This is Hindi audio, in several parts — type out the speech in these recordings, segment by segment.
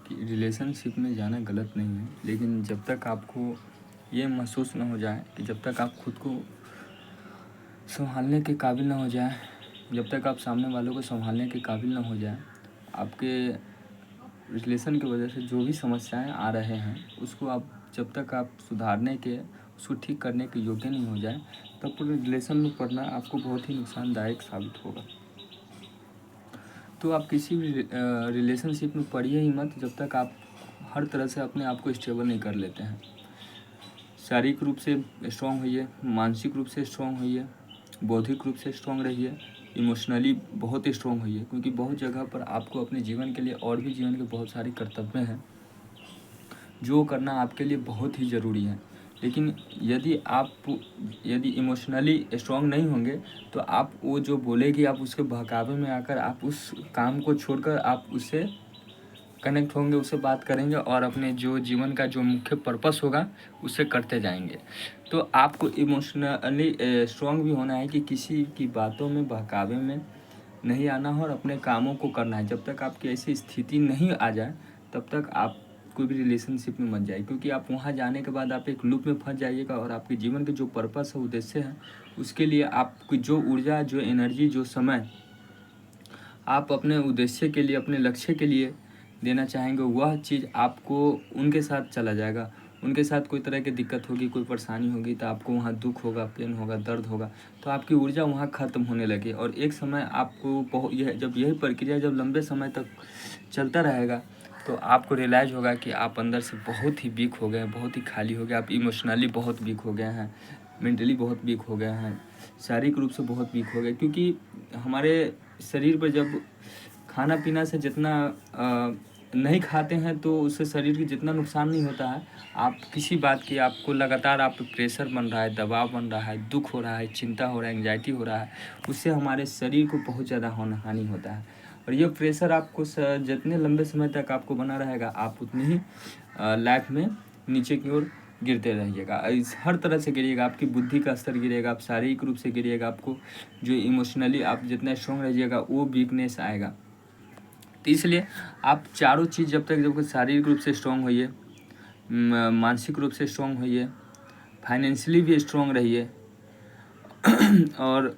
कि रिलेशनशिप में जाना गलत नहीं है, लेकिन जब तक आपको ये महसूस ना हो जाए कि जब तक आप खुद को संभालने के काबिल ना हो जाए, जब तक आप सामने वालों को संभालने के काबिल ना हो जाए, आपके रिलेशन की वजह से जो भी समस्याएं आ रहे हैं उसको आप जब तक आप सुधारने के, उसको ठीक करने के योग्य नहीं हो जाए, तब पूरे रिलेशन में पड़ना आपको बहुत ही नुकसानदायक साबित होगा। तो आप किसी भी रिलेशनशिप में पड़िए ही मत जब तक आप हर तरह से अपने आप को स्टेबल नहीं कर लेते हैं। शारीरिक रूप से स्ट्रॉन्ग होइए, मानसिक रूप से स्ट्रॉन्ग होइए, बौद्धिक रूप से स्ट्रॉन्ग रहिए, इमोशनली बहुत स्ट्रॉन्ग होइए, क्योंकि बहुत जगह पर आपको अपने जीवन के लिए और भी जीवन के बहुत सारे कर्तव्य हैं जो करना आपके लिए बहुत ही ज़रूरी है। लेकिन यदि इमोशनली स्ट्रॉन्ग नहीं होंगे तो आप वो जो बोलेगी आप उसके बहकावे में आकर आप उस काम को छोड़कर आप उससे कनेक्ट होंगे, उससे बात करेंगे और अपने जो जीवन का जो मुख्य पर्पस होगा उससे करते जाएंगे। तो आपको इमोशनली स्ट्रॉन्ग भी होना है कि किसी की बातों में बहकावे में नहीं आना है और अपने कामों को करना है। जब तक आपकी ऐसी स्थिति नहीं आ जाए तब तक आप कोई भी रिलेशनशिप में मत जाइए, क्योंकि आप वहाँ जाने के बाद आप एक लूप में फंस जाइएगा और आपके जीवन के जो पर्पस है, उद्देश्य है, उसके लिए आपकी जो ऊर्जा, जो एनर्जी, जो समय आप अपने उद्देश्य के लिए, अपने लक्ष्य के लिए देना चाहेंगे, वह चीज़ आपको उनके साथ चला जाएगा। उनके साथ कोई तरह की दिक्कत होगी, कोई परेशानी होगी तो आपको वहाँ दुख होगा, पेन होगा, दर्द होगा, तो आपकी ऊर्जा वहाँ ख़त्म होने लगी और एक समय आपको जब यही प्रक्रिया जब लंबे समय तक चलता रहेगा तो आपको रियलाइज़ होगा कि आप अंदर से बहुत ही वीक हो गए हैं, बहुत ही खाली हो गए, आप इमोशनली बहुत वीक हो गए हैं, मेंटली बहुत वीक हो गए हैं, शारीरिक रूप से बहुत वीक हो गए। क्योंकि हमारे शरीर पर जब खाना पीना से जितना नहीं खाते हैं तो उससे शरीर की जितना नुकसान नहीं होता है, आप किसी बात की आपको लगातार आप पे प्रेशर बन रहा है, दबाव बन रहा है, दुख हो रहा है, चिंता हो रहा है, एंग्जाइटी हो रहा है, उससे हमारे शरीर को बहुत ज़्यादा हानि होता है। और ये प्रेशर आपको जितने लंबे समय तक आपको बना रहेगा, आप उतनी ही लाइफ में नीचे की ओर गिरते रहिएगा। इस हर तरह से गिरिएगा, आपकी बुद्धि का स्तर गिरेगा, आप शारीरिक रूप से गिरिएगा, आपको जो इमोशनली आप जितना स्ट्रॉन्ग रहिएगा वो वीकनेस आएगा। तो इसलिए आप चारों चीज़ जब शारीरिक रूप से स्ट्रॉन्ग होइए, मानसिक रूप से स्ट्रॉन्ग होइए, फाइनेंशियली भी स्ट्रॉन्ग रहिए और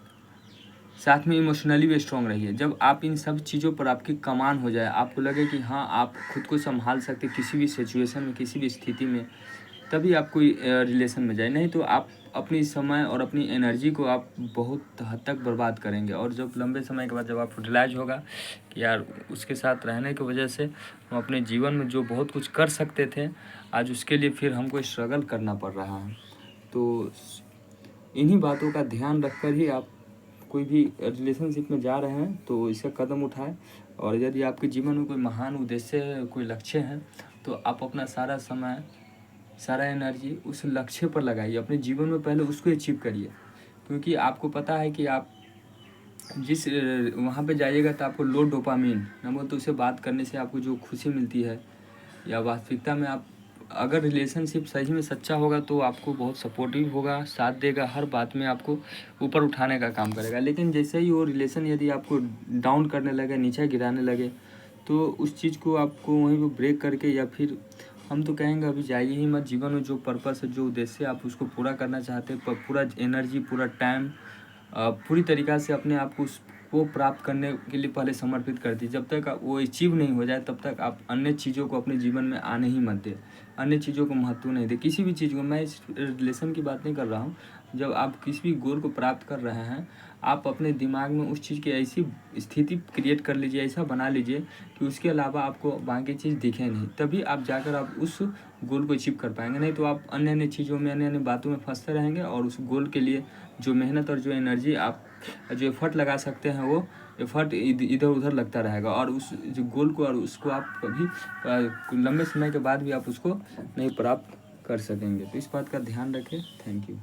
साथ में इमोशनली भी स्ट्रॉन्ग रहिए। जब आप इन सब चीज़ों पर आपकी कमान हो जाए, आपको लगे कि हाँ आप खुद को संभाल सकते किसी भी सिचुएशन में, किसी भी स्थिति में, तभी आप कोई रिलेशन में जाए, नहीं तो आप अपनी समय और अपनी एनर्जी को आप बहुत हद तक बर्बाद करेंगे। और जब लंबे समय के बाद जब आपको रियलाइज़ होगा कि यार उसके साथ रहने की वजह से हम अपने जीवन में जो बहुत कुछ कर सकते थे, आज उसके लिए फिर हमको स्ट्रगल करना पड़ रहा है। तो इन्हीं बातों का ध्यान रखकर ही आप कोई भी रिलेशनशिप में जा रहे हैं तो इसका कदम उठाएं। और यदि आपके जीवन में कोई महान उद्देश्य है, कोई लक्ष्य है, तो आप अपना सारा समय, सारा एनर्जी उस लक्ष्य पर लगाइए। अपने जीवन में पहले उसको अचीव करिए, क्योंकि आपको पता है कि आप जिस वहाँ पे जाइएगा तो आपको लो डोपामिन ना बोल, तो उससे बात करने से आपको जो खुशी मिलती है, या वास्तविकता में आप अगर रिलेशनशिप सही में सच्चा होगा तो आपको बहुत सपोर्टिव होगा, साथ देगा, हर बात में आपको ऊपर उठाने का काम करेगा। लेकिन जैसे ही वो रिलेशन यदि आपको डाउन करने लगे, नीचे गिराने लगे, तो उस चीज़ को आपको वहीं पर ब्रेक करके, या फिर हम तो कहेंगे अभी जाइए ही मत। जीवन में जो पर्पस है, जो उद्देश्य आप उसको पूरा करना चाहते हैं, पूरा एनर्जी, पूरा टाइम, पूरी तरीक़ा से अपने आप को उसको प्राप्त करने के लिए पहले समर्पित कर दीजिए। जब तक वो अचीव नहीं हो जाए तब तक आप अन्य चीज़ों को अपने जीवन में आने ही मत दें, अन्य चीज़ों को महत्व नहीं दें। किसी भी चीज़ को, मैं इस रिलेशन की बात नहीं कर रहा हूँ, जब आप किसी भी गोल को प्राप्त कर रहे हैं, आप अपने दिमाग में उस चीज़ की ऐसी स्थिति क्रिएट कर लीजिए, ऐसा बना लीजिए कि उसके अलावा आपको बाकी चीज़ दिखे नहीं, तभी आप जाकर आप उस गोल को अचीव कर पाएंगे। नहीं तो आप अन्य चीज़ों में, अन्य बातों में फंसते रहेंगे और उस गोल के लिए जो मेहनत और जो एनर्जी आप जो एफर्ट लगा सकते हैं, वो एफर्ट इधर उधर लगता रहेगा और उस जो गोल को, और उसको आप कभी लंबे समय के बाद भी आप उसको नहीं प्राप्त कर सकेंगे। तो इस बात का ध्यान रखें। Thank you.